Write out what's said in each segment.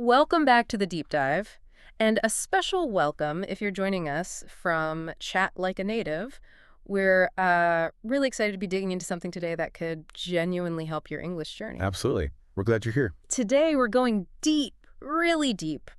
Welcome back to the deep dive, and a special welcome if you're joining us from Chat Like a Native. We're really excited to be digging into something today that could genuinely help your English journey. Absolutely. We're glad you're here. Today, we're going deep, really deep,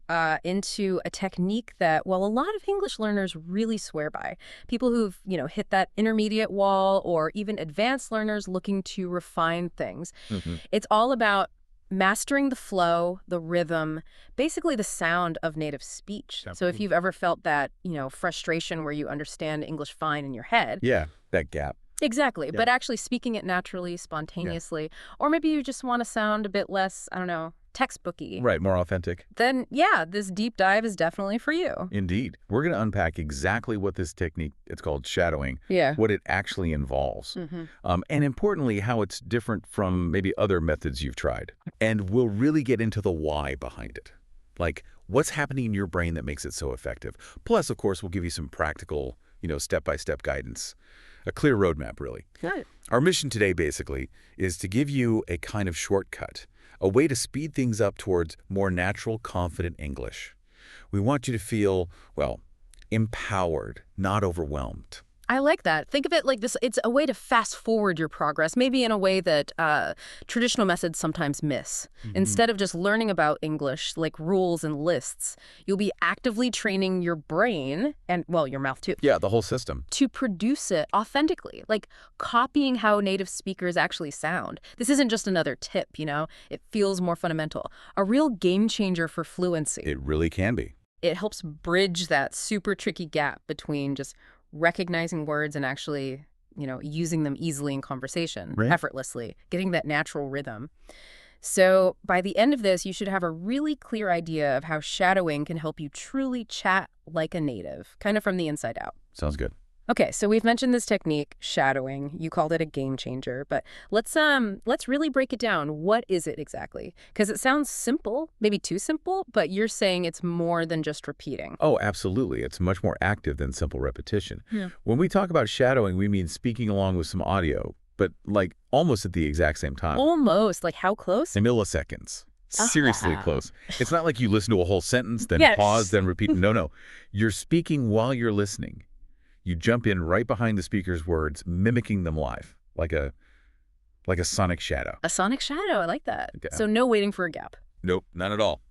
into a technique that, well, a lot of English learners really swear by. People who've, hit that intermediate wall, or even advanced learners looking to refine things. Hmm. It's all about mastering the flow, the rhythm, basically the sound of native speech. So if you've ever felt that, frustration where you understand English fine in your head. Yeah, that gap. Exactly. Yeah. But actually speaking it naturally, spontaneously, or maybe you just want to sound a bit less, I don't know, textbooky. Right, more authentic. Then, yeah, this deep dive is definitely for you. Indeed. We're going to unpack exactly what this technique, it's called shadowing, Yeah. what it actually involves, and importantly, how it's different from maybe other methods you've tried. And we'll really get into the why behind it. Like, what's happening in your brain that makes it so effective? Plus, of course, we'll give you some practical, step-by-step guidance. A clear roadmap, really. Good. Our mission today, basically, is to give you a kind of shortcut, a way to speed things up towards more natural, confident English. We want you to feel, well, empowered, not overwhelmed. I like that. Think of it like this. It's a way to fast forward your progress, maybe in a way that traditional methods sometimes miss. Instead of just learning about English, like rules and lists, you'll be actively training your brain and, well, your mouth too, Yeah, the whole system. to produce it authentically, like copying how native speakers actually sound. This isn't just another tip, It feels more fundamental. A real game changer for fluency. It really can be. It helps bridge that super tricky gap between just recognizing words and actually, using them easily in conversation, Right. effortlessly, getting that natural rhythm. So by the end of this, you should have a really clear idea of how shadowing can help you truly chat like a native, kind of from the inside out. Sounds good. Okay, so we've mentioned this technique, shadowing. You called it a game changer, but let's really break it down. What is it exactly? Because it sounds simple, maybe too simple, but you're saying it's more than just repeating. Oh, absolutely. It's much more active than simple repetition. Yeah. When we talk about shadowing, we mean speaking along with some audio, but like almost at the exact same time. Almost, like how close? In milliseconds. Seriously Ah. close. It's not like you listen to a whole sentence, then Yes. pause, then repeat. No. You're speaking while you're listening. You jump in right behind the speaker's words, mimicking them live, like a sonic shadow. A sonic shadow, I like that. Okay. So no waiting for a gap. Nope, not at all.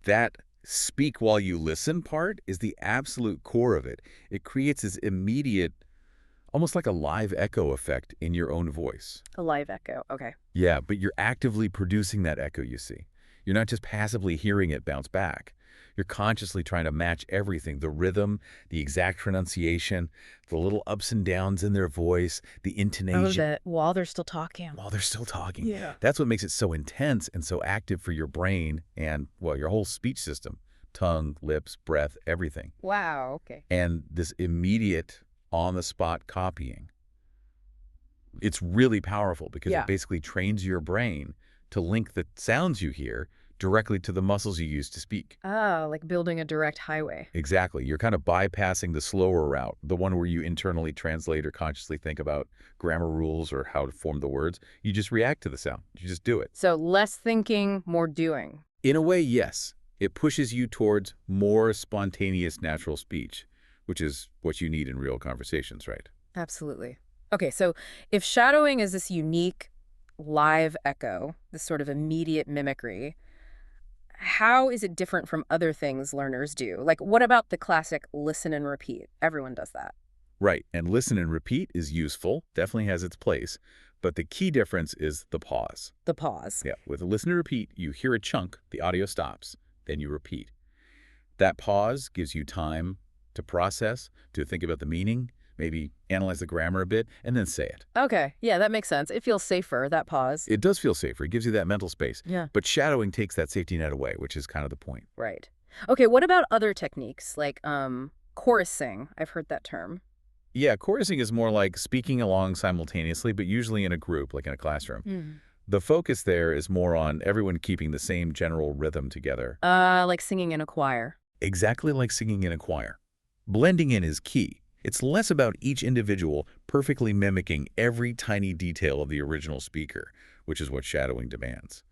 That speak while you listen part is the absolute core of it. It creates this immediate, almost like a live echo effect in your own voice. A live echo, okay. Yeah, but you're actively producing that echo, you see. You're not just passively hearing it bounce back. You're consciously trying to match everything, the rhythm, the exact pronunciation, the little ups and downs in their voice, the Oh, intonation that while they're still talking. while they're still talking. Yeah. That's what makes it so intense and so active for your brain and, well, your whole speech system, tongue, lips, breath, everything. Wow, okay. And this immediate on-the-spot copying, it's really powerful because Yeah. it basically trains your brain to link the sounds you hear directly to the muscles you use to speak. Oh, like building a direct highway. Exactly. You're kind of bypassing the slower route, the one where you internally translate or consciously think about grammar rules or how to form the words. You just react to the sound. You just do it. So less thinking, more doing. In a way, yes. It pushes you towards more spontaneous natural speech, which is what you need in real conversations, right? Absolutely. Okay, so if shadowing is this unique live echo, this sort of immediate mimicry, how is it different from other things learners do? Like, what about the classic listen and repeat? Everyone does that. Right. And listen and repeat is useful, definitely has its place. But the key difference is the pause. The pause. Yeah. With a listen and repeat, you hear a chunk, the audio stops, then you repeat. That pause gives you time to process, to think about the meaning, maybe analyze the grammar a bit, and then say it. Okay, yeah, that makes sense. It feels safer, that pause. It does feel safer. It gives you that mental space. Yeah. But shadowing takes that safety net away, which is kind of the point. Right. Okay, what about other techniques like chorusing? I've heard that term. Yeah, chorusing is more like speaking along simultaneously, but usually in a group, like in a classroom. The focus there is more on everyone keeping the same general rhythm together. Like singing in a choir. Exactly like singing in a choir. Blending in is key. It's less about each individual perfectly mimicking every tiny detail of the original speaker, which is what shadowing demands.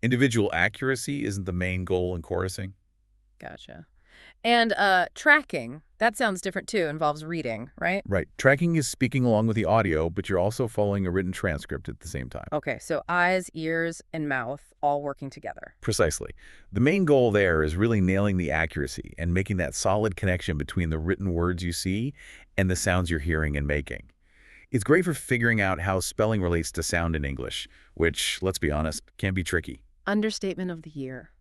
Individual accuracy isn't the main goal in chorusing. Gotcha. And tracking, that sounds different too, involves reading, right? Right. Tracking is speaking along with the audio, but you're also following a written transcript at the same time. Okay, so eyes, ears, and mouth all working together. Precisely. The main goal there is really nailing the accuracy and making that solid connection between the written words you see and the sounds you're hearing and making. It's great for figuring out how spelling relates to sound in English, which, let's be honest, can be tricky. Understatement of the year.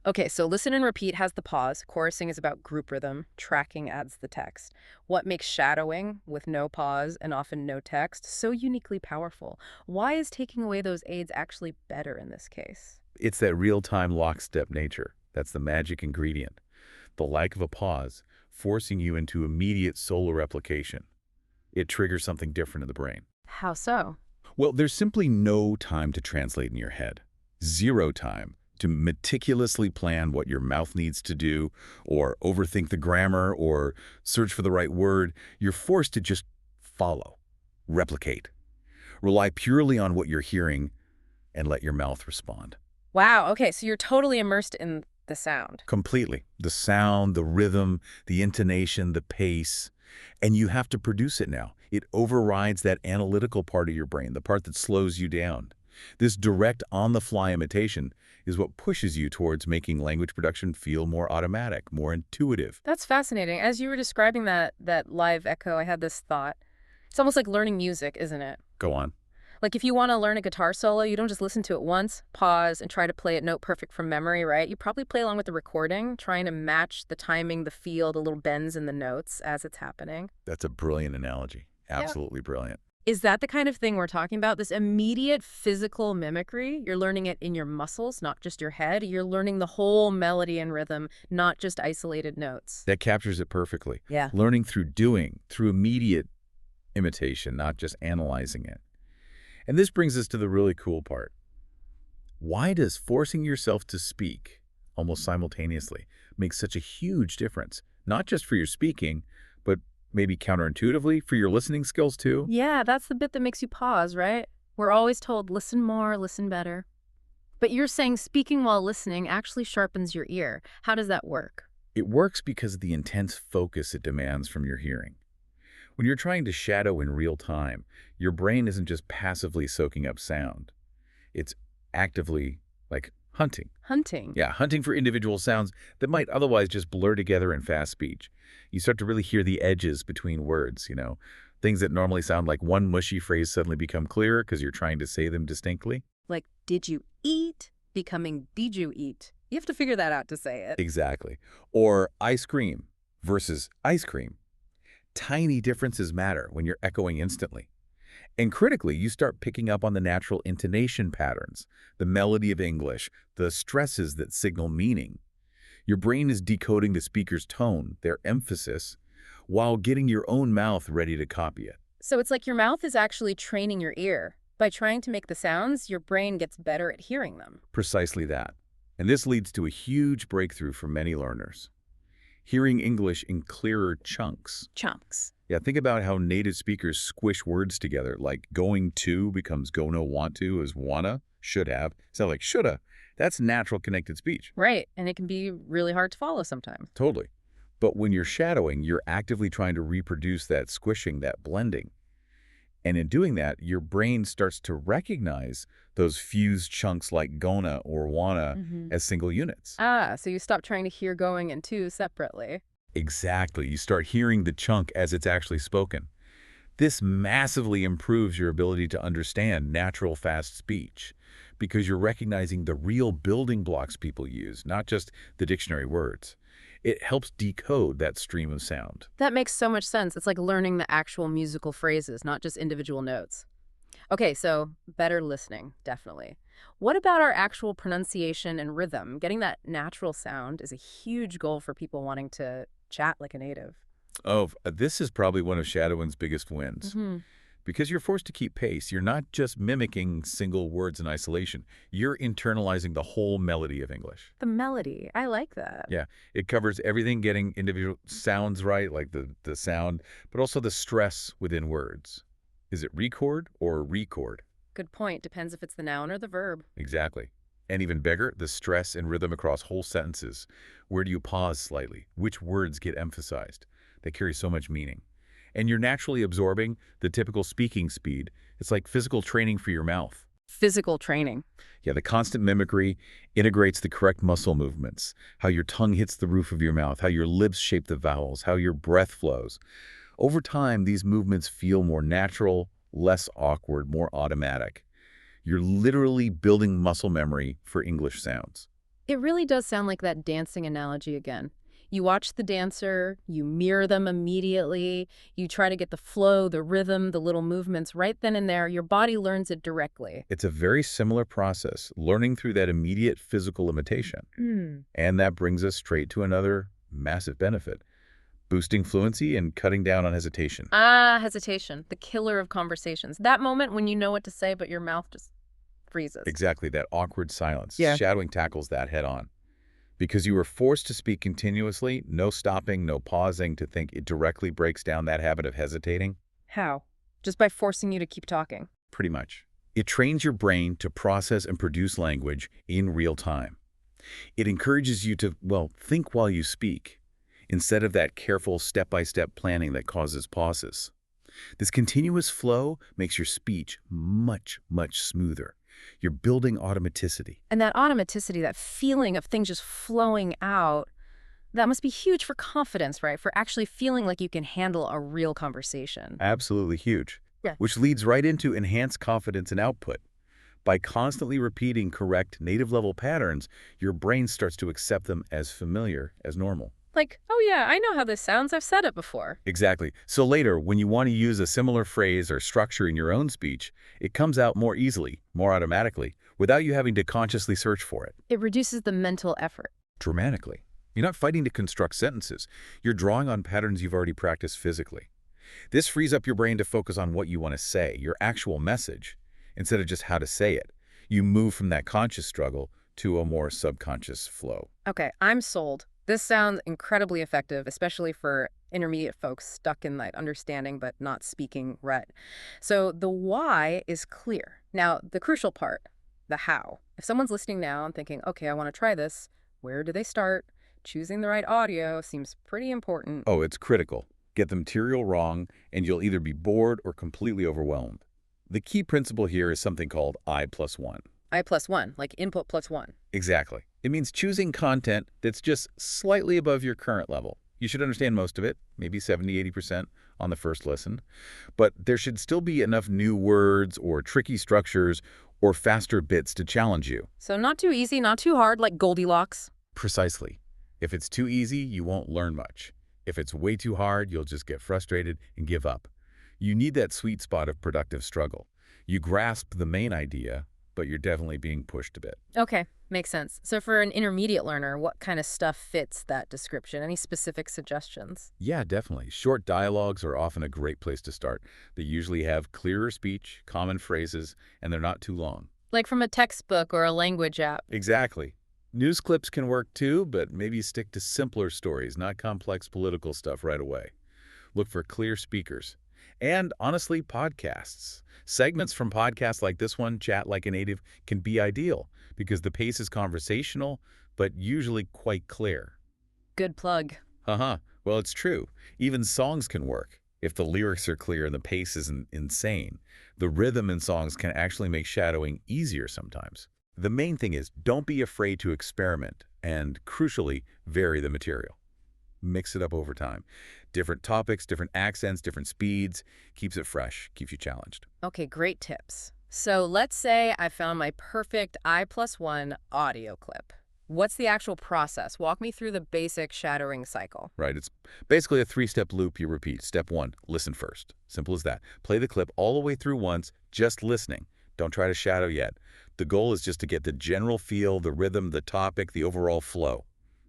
Okay, so listen and repeat has the pause. Chorusing is about group rhythm. Tracking adds the text. What makes shadowing, with no pause and often no text, so uniquely powerful? Why is taking away those aids actually better in this case? It's that real-time lockstep nature. That's the magic ingredient. The lack of a pause, forcing you into immediate solo replication. It triggers something different in the brain. How so? Well, there's simply no time to translate in your head. Zero time to meticulously plan what your mouth needs to do, or overthink the grammar, or search for the right word. You're forced to just follow, replicate, rely purely on what you're hearing, and let your mouth respond. Wow, okay, so you're totally immersed in the sound. Completely. The sound, the rhythm, the intonation, the pace, and you have to produce it now. It overrides that analytical part of your brain, the part that slows you down. This direct, on-the-fly imitation is what pushes you towards making language production feel more automatic, more intuitive. That's fascinating. As you were describing that live echo, I had this thought. It's almost like learning music, isn't it? Go on. Like if you want to learn a guitar solo, you don't just listen to it once, pause, and try to play it note perfect from memory, right? You probably play along with the recording, trying to match the timing, the feel, the little bends in the notes as it's happening. That's a brilliant analogy. Absolutely brilliant. Is that the kind of thing we're talking about? This immediate physical mimicry? You're learning it in your muscles, not just your head. You're learning the whole melody and rhythm, not just isolated notes. That captures it perfectly. Yeah. Learning through doing, through immediate imitation, not just analyzing it. And this brings us to the really cool part. Why does forcing yourself to speak almost simultaneously make such a huge difference? Not just for your speaking, but maybe counterintuitively for your listening skills too? Yeah, that's the bit that makes you pause, right? We're always told, listen more, listen better. But you're saying speaking while listening actually sharpens your ear. How does that work? It works because of the intense focus it demands from your hearing. When you're trying to shadow in real time, your brain isn't just passively soaking up sound. It's actively, like, hunting. Hunting. Yeah, hunting for individual sounds that might otherwise just blur together in fast speech. You start to really hear the edges between words, Things that normally sound like one mushy phrase suddenly become clearer because you're trying to say them distinctly. Like, did you eat becoming did you eat? You have to figure that out to say it. Exactly. Or ice cream versus ice cream. Tiny differences matter when you're echoing instantly. And critically, you start picking up on the natural intonation patterns, the melody of English, the stresses that signal meaning. Your brain is decoding the speaker's tone, their emphasis, while getting your own mouth ready to copy it. So it's like your mouth is actually training your ear. By trying to make the sounds, your brain gets better at hearing them. Precisely that. And this leads to a huge breakthrough for many learners. Hearing English in clearer chunks. Chunks. Yeah, think about how native speakers squish words together, like going to becomes gonna, want to is wanna, should have. Sound like shoulda. That's natural connected speech. Right, and it can be really hard to follow sometimes. Totally. But when you're shadowing, you're actively trying to reproduce that squishing, that blending. And in doing that, your brain starts to recognize those fused chunks like gonna or wanna as single units. Ah, so you stop trying to hear going and to separately. Exactly. You start hearing the chunk as it's actually spoken. This massively improves your ability to understand natural fast speech because you're recognizing the real building blocks people use, not just the dictionary words. It helps decode that stream of sound. That makes so much sense. It's like learning the actual musical phrases, not just individual notes. Okay, so better listening, definitely. What about our actual pronunciation and rhythm? Getting that natural sound is a huge goal for people wanting to chat like a native. Oh, this is probably one of shadowing's biggest wins. Because you're forced to keep pace, you're not just mimicking single words in isolation. You're internalizing the whole melody of English. The melody, I like that. Yeah, it covers everything, getting individual sounds right, like the sound, but also the stress within words. Is it record or record? Good point. Depends if it's the noun or the verb. Exactly. And even bigger, the stress and rhythm across whole sentences. Where do you pause slightly? Which words get emphasized? They carry so much meaning. And you're naturally absorbing the typical speaking speed. It's like physical training for your mouth. Physical training. Yeah, the constant mimicry integrates the correct muscle movements, how your tongue hits the roof of your mouth, how your lips shape the vowels, how your breath flows. Over time, these movements feel more natural, less awkward, more automatic. You're literally building muscle memory for English sounds. It really does sound like that dancing analogy again. You watch the dancer, you mirror them immediately, you try to get the flow, the rhythm, the little movements right then and there. Your body learns it directly. It's a very similar process, learning through that immediate physical imitation. And that brings us straight to another massive benefit, boosting fluency and cutting down on hesitation. Hesitation, the killer of conversations. That moment when you know what to say, but your mouth just freezes. Exactly, that awkward silence. Yeah. Shadowing tackles that head on. Because you are forced to speak continuously, no stopping, no pausing to think, it directly breaks down that habit of hesitating. How? Just by forcing you to keep talking. Pretty much. It trains your brain to process and produce language in real time. It encourages you to, well, think while you speak, instead of that careful step-by-step planning that causes pauses. This continuous flow makes your speech much, much smoother. You're building automaticity. And that automaticity, that feeling of things just flowing out, that must be huge for confidence, right? For actually feeling like you can handle a real conversation. Absolutely huge. Yeah. Which leads right into enhanced confidence and output. By constantly repeating correct native-level patterns, your brain starts to accept them as familiar as normal. Like, oh yeah, I know how this sounds. I've said it before. Exactly. So later, when you want to use a similar phrase or structure in your own speech, it comes out more easily, more automatically, without you having to consciously search for it. It reduces the mental effort. Dramatically. You're not fighting to construct sentences. You're drawing on patterns you've already practiced physically. This frees up your brain to focus on what you want to say, your actual message, instead of just how to say it. You move from that conscious struggle to a more subconscious flow. Okay, I'm sold. This sounds incredibly effective, especially for intermediate folks stuck in like understanding but not speaking rut. So the why is clear. Now, the crucial part, the how. If someone's listening now and thinking, okay, I want to try this, where do they start? Choosing the right audio seems pretty important. Oh, it's critical. Get the material wrong, and you'll either be bored or completely overwhelmed. The key principle here is something called I+1. I+1, like input plus one. Exactly. It means choosing content that's just slightly above your current level. You should understand most of it, maybe 70–80% on the first listen. But there should still be enough new words or tricky structures or faster bits to challenge you. So not too easy, not too hard, like Goldilocks. Precisely. If it's too easy, you won't learn much. If it's way too hard, you'll just get frustrated and give up. You need that sweet spot of productive struggle. You grasp the main idea, but you're definitely being pushed a bit. Okay, makes sense. So for an intermediate learner, what kind of stuff fits that description? Any specific suggestions? Yeah, definitely. Short dialogues are often a great place to start. They usually have clearer speech, common phrases, and they're not too long. Like from a textbook or a language app. Exactly. News clips can work too, but maybe stick to simpler stories, not complex political stuff right away. Look for clear speakers. And honestly, podcasts. Segments from podcasts like this one, Chat Like a Native, can be ideal because the pace is conversational, but usually quite clear. Good plug. Well, it's true. Even songs can work. If the lyrics are clear and the pace isn't insane, the rhythm in songs can actually make shadowing easier sometimes. The main thing is don't be afraid to experiment and, crucially, vary the material. Mix it up over time. Different topics, different accents, different speeds. Keeps it fresh, keeps you challenged. Okay, great tips. So let's say I found my perfect I+1 audio clip. What's the actual process? Walk me through the basic shadowing cycle. Right, it's basically a three-step loop you repeat. Step 1, listen first. Simple as that. Play the clip all the way through once, just listening. Don't try to shadow yet. The goal is just to get the general feel, the rhythm, the topic, the overall flow.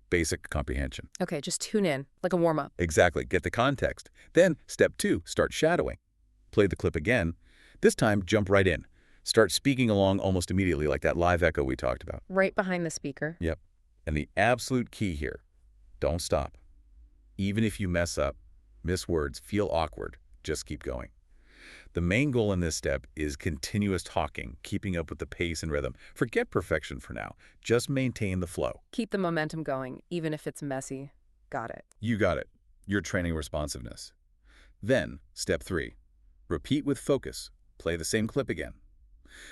Basic comprehension. Okay, just tune in, like a warm-up. Exactly, get the context. Then, step 2, start shadowing. Play the clip again. This time, jump right in. Start speaking along almost immediately, like that live echo we talked about. Right behind the speaker. Yep. And the absolute key here, don't stop. Even if you mess up, miss words, feel awkward, just keep going. The main goal in this step is continuous talking, keeping up with the pace and rhythm. Forget perfection for now. Just maintain the flow. Keep the momentum going, even if it's messy. Got it. You got it. You're training responsiveness. Then, step 3. Repeat with focus. Play the same clip again.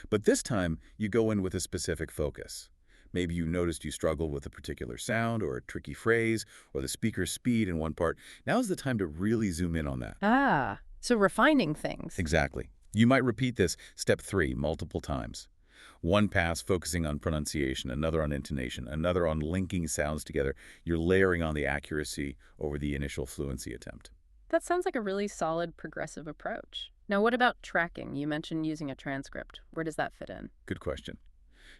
But this time, you go in with a specific focus. Maybe you noticed you struggled with a particular sound or a tricky phrase or the speaker's speed in one part. Now's the time to really zoom in on that. Ah, so refining things. Exactly. You might repeat this, step 3, multiple times. One pass focusing on pronunciation, another on intonation, another on linking sounds together. You're layering on the accuracy over the initial fluency attempt. That sounds like a really solid progressive approach. Now, what about tracking? You mentioned using a transcript. Where does that fit in? Good question.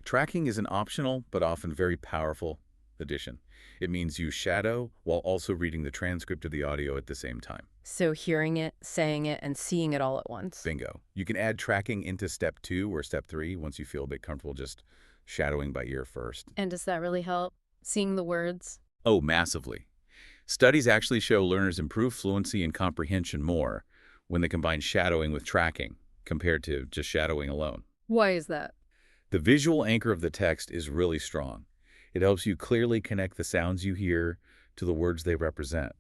Tracking is an optional but often very powerful addition. It means you shadow while also reading the transcript of the audio at the same time. So hearing it, saying it, and seeing it all at once. Bingo. You can add tracking into step 2 or step 3 once you feel a bit comfortable just shadowing by ear first. And does that really help? Seeing the words? Oh, massively. Studies actually show learners improve fluency and comprehension more when they combine shadowing with tracking compared to just shadowing alone. Why is that? The visual anchor of the text is really strong. It helps you clearly connect the sounds you hear to the words they represent.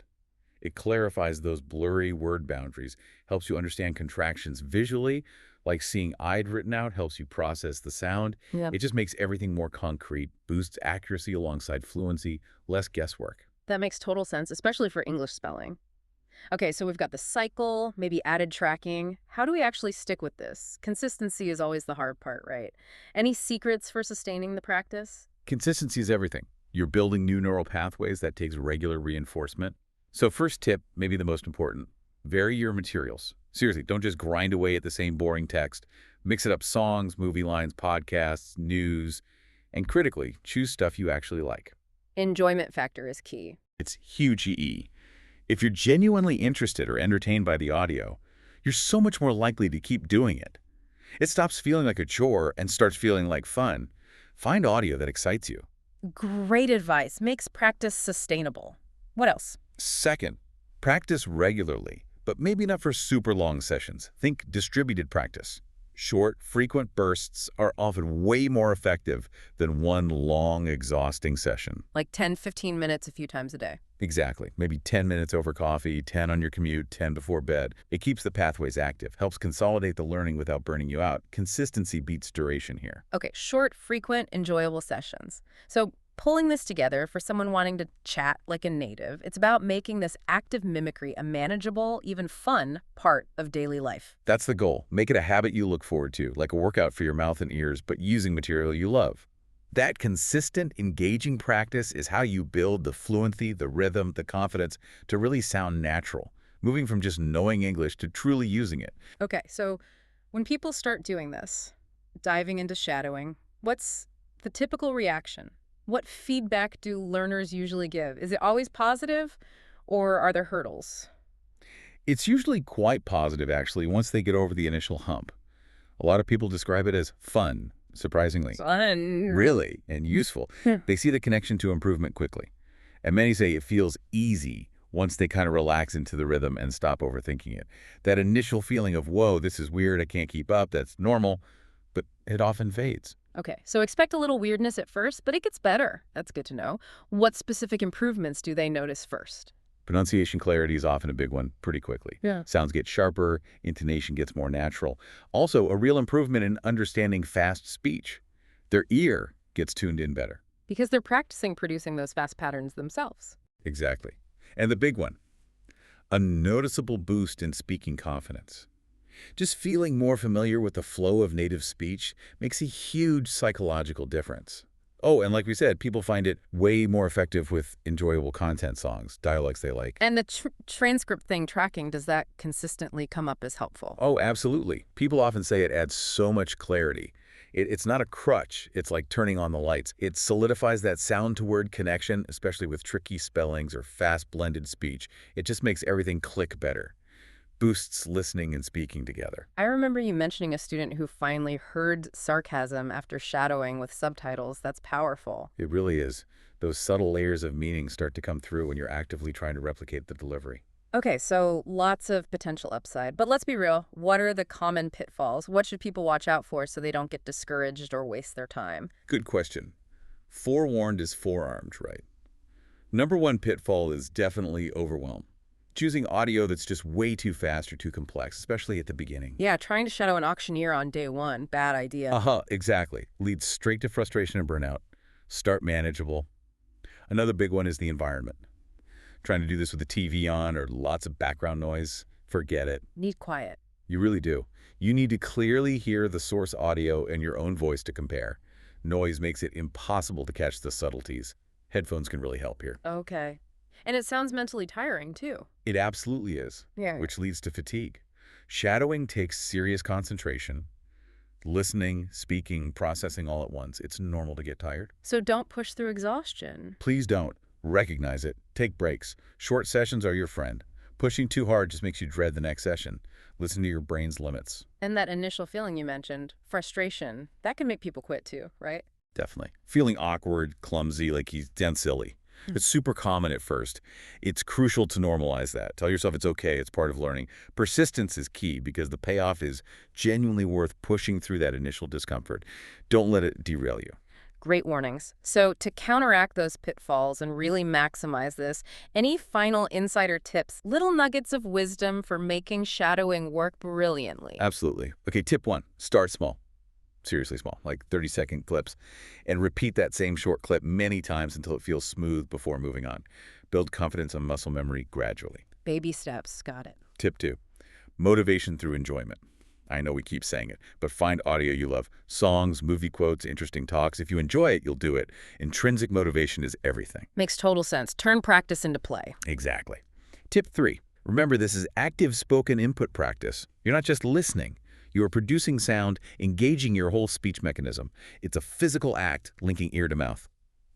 It clarifies those blurry word boundaries, helps you understand contractions visually, like seeing "I'd" written out helps you process the sound. Yep. It just makes everything more concrete, boosts accuracy alongside fluency, less guesswork. That makes total sense, especially for English spelling. Okay, so we've got the cycle, maybe added tracking. How do we actually stick with this? Consistency is always the hard part, right? Any secrets for sustaining the practice? Consistency is everything. You're building new neural pathways that takes regular reinforcement. So first tip, maybe the most important, vary your materials. Seriously, don't just grind away at the same boring text. Mix it up: songs, movie lines, podcasts, news, and critically, choose stuff you actually like. Enjoyment factor is key. It's huge EE. If you're genuinely interested or entertained by the audio, you're so much more likely to keep doing it. It stops feeling like a chore and starts feeling like fun. Find audio that excites you. Great advice. Makes practice sustainable. What else? Second, practice regularly, but maybe not for super long sessions. Think distributed practice. Short, frequent bursts are often way more effective than one long, exhausting session. Like 10, 15 minutes a few times a day. Exactly. Maybe 10 minutes over coffee, 10 on your commute, 10 before bed. It keeps the pathways active, helps consolidate the learning without burning you out. Consistency beats duration here. Okay, short, frequent, enjoyable sessions. So pulling this together for someone wanting to chat like a native, it's about making this active mimicry a manageable, even fun part of daily life. That's the goal. Make it a habit you look forward to, like a workout for your mouth and ears, but using material you love. That consistent, engaging practice is how you build the fluency, the rhythm, the confidence to really sound natural, moving from just knowing English to truly using it. Okay, so when people start doing this, diving into shadowing, what's the typical reaction? What feedback do learners usually give? Is it always positive, or are there hurdles? It's usually quite positive, actually, once they get over the initial hump. A lot of people describe it as fun, surprisingly. Fun. Really, and useful. They see the connection to improvement quickly. And many say it feels easy once they kind of relax into the rhythm and stop overthinking it. That initial feeling of, whoa, this is weird, I can't keep up, that's normal, but it often fades. Okay, so expect a little weirdness at first, but it gets better. That's good to know. What specific improvements do they notice first? Pronunciation clarity is often a big one pretty quickly. Yeah. Sounds get sharper, intonation gets more natural. Also, a real improvement in understanding fast speech. Their ear gets tuned in better. Because they're practicing producing those fast patterns themselves. Exactly. And the big one, a noticeable boost in speaking confidence. Just feeling more familiar with the flow of native speech makes a huge psychological difference. Oh, and like we said, people find it way more effective with enjoyable content songs, dialects they like. And the transcript thing tracking, does that consistently come up as helpful? Oh, absolutely. People often say it adds so much clarity. It's not a crutch. It's like turning on the lights. It solidifies that sound-to-word connection, especially with tricky spellings or fast blended speech. It just makes everything click better. Boosts listening and speaking together. I remember you mentioning a student who finally heard sarcasm after shadowing with subtitles. That's powerful. It really is. Those subtle layers of meaning start to come through when you're actively trying to replicate the delivery. Okay, so lots of potential upside. But let's be real. What are the common pitfalls? What should people watch out for so they don't get discouraged or waste their time? Good question. Forewarned is forearmed, right? Number one pitfall is definitely overwhelm. Choosing audio that's just way too fast or too complex, especially at the beginning. Yeah, trying to shadow an auctioneer on day one. Bad idea. Exactly. Leads straight to frustration and burnout. Start manageable. Another big one is the environment. Trying to do this with the TV on or lots of background noise, forget it. Need quiet. You really do. You need to clearly hear the source audio and your own voice to compare. Noise makes it impossible to catch the subtleties. Headphones can really help here. Okay. And it sounds mentally tiring, too. It absolutely is, Yeah. which leads to fatigue. Shadowing takes serious concentration. Listening, speaking, processing all at once. It's normal to get tired. So don't push through exhaustion. Please don't. Recognize it. Take breaks. Short sessions are your friend. Pushing too hard just makes you dread the next session. Listen to your brain's limits. And that initial feeling you mentioned, frustration, that can make people quit, too, right? Definitely. Feeling awkward, clumsy, like he's damn silly. It's super common at first. It's crucial to normalize that. Tell yourself it's okay. It's part of learning. Persistence is key because the payoff is genuinely worth pushing through that initial discomfort. Don't let it derail you. Great warnings. So to counteract those pitfalls and really maximize this, any final insider tips, little nuggets of wisdom for making shadowing work brilliantly? Absolutely. Okay, tip one, start small. Seriously small, like 30-second clips, and repeat that same short clip many times until it feels smooth before moving on. Build confidence and muscle memory gradually. Baby steps. Got it. Tip two, motivation through enjoyment. I know we keep saying it, but find audio you love. Songs, movie quotes, interesting talks. If you enjoy it, you'll do it. Intrinsic motivation is everything. Makes total sense. Turn practice into play. Exactly. Tip three, remember this is active spoken input practice. You're not just listening. You are producing sound, engaging your whole speech mechanism. It's a physical act linking ear to mouth.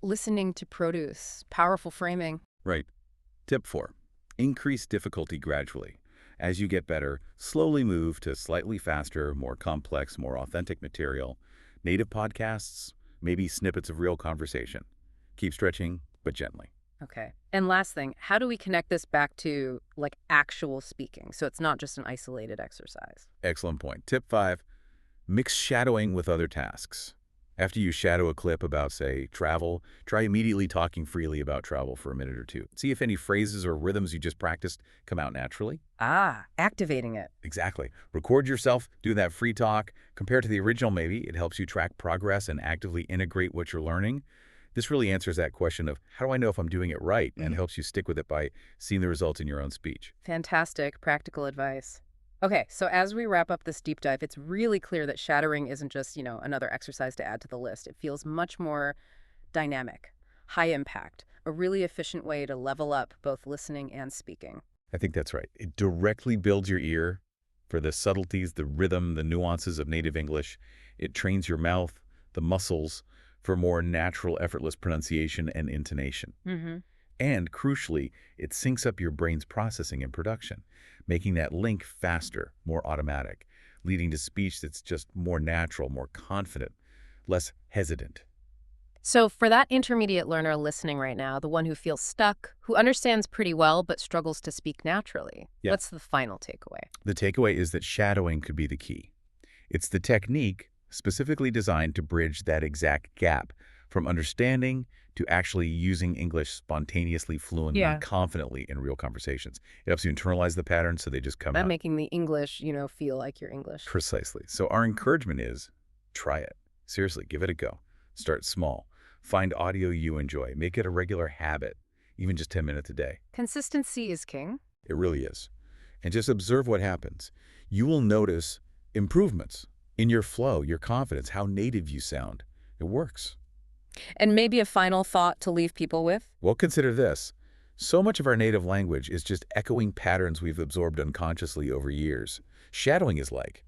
Listening to produce. Powerful framing. Right. Tip four, increase difficulty gradually. As you get better, slowly move to slightly faster, more complex, more authentic material. Native podcasts, maybe snippets of real conversation. Keep stretching, but gently. Okay. And last thing, how do we connect this back to like actual speaking so it's not just an isolated exercise? Excellent point. Tip five, mix shadowing with other tasks. After you shadow a clip about, say, travel, try immediately talking freely about travel for a minute or two. See if any phrases or rhythms you just practiced come out naturally. Activating it. Exactly. Record yourself, do that free talk. Compared to the original, maybe, it helps you track progress and actively integrate what you're learning. This really answers that question of how do I know if I'm doing it right, and helps you stick with it by seeing the results in your own speech. Fantastic practical advice. Okay, so as we wrap up this deep dive, it's really clear that shadowing isn't just, another exercise to add to the list. It feels much more dynamic, high impact, a really efficient way to level up both listening and speaking. I think that's right. It directly builds your ear for the subtleties, the rhythm, the nuances of native English. It trains your mouth, the muscles, for more natural, effortless pronunciation and intonation. And crucially, it syncs up your brain's processing and production, making that link faster, more automatic, leading to speech that's just more natural, more confident, less hesitant. So for that intermediate learner listening right now, the one who feels stuck, who understands pretty well but struggles to speak naturally, what's the final takeaway? The takeaway is that shadowing could be the key. It's the technique specifically designed to bridge that exact gap from understanding to actually using English spontaneously, fluently, confidently in real conversations. It helps you internalize the patterns so they just come out. Making the English, feel like your English. Precisely. So our encouragement is try it. Seriously, give it a go. Start small. Find audio you enjoy. Make it a regular habit, even just 10 minutes a day. Consistency is king. It really is. And just observe what happens. You will notice improvements in your flow, your confidence, how native you sound. It works. And maybe a final thought to leave people with? Well, consider this. So much of our native language is just echoing patterns we've absorbed unconsciously over years. Shadowing is like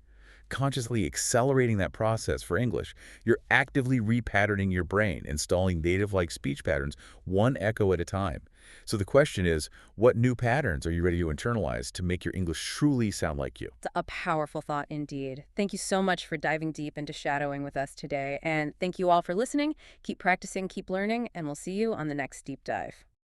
consciously accelerating that process for English. You're actively repatterning your brain, installing native-like speech patterns, one echo at a time. So the question is, what new patterns are you ready to internalize to make your English truly sound like you? It's a powerful thought indeed. Thank you so much for diving deep into shadowing with us today. And thank you all for listening. Keep practicing, keep learning, and we'll see you on the next deep dive.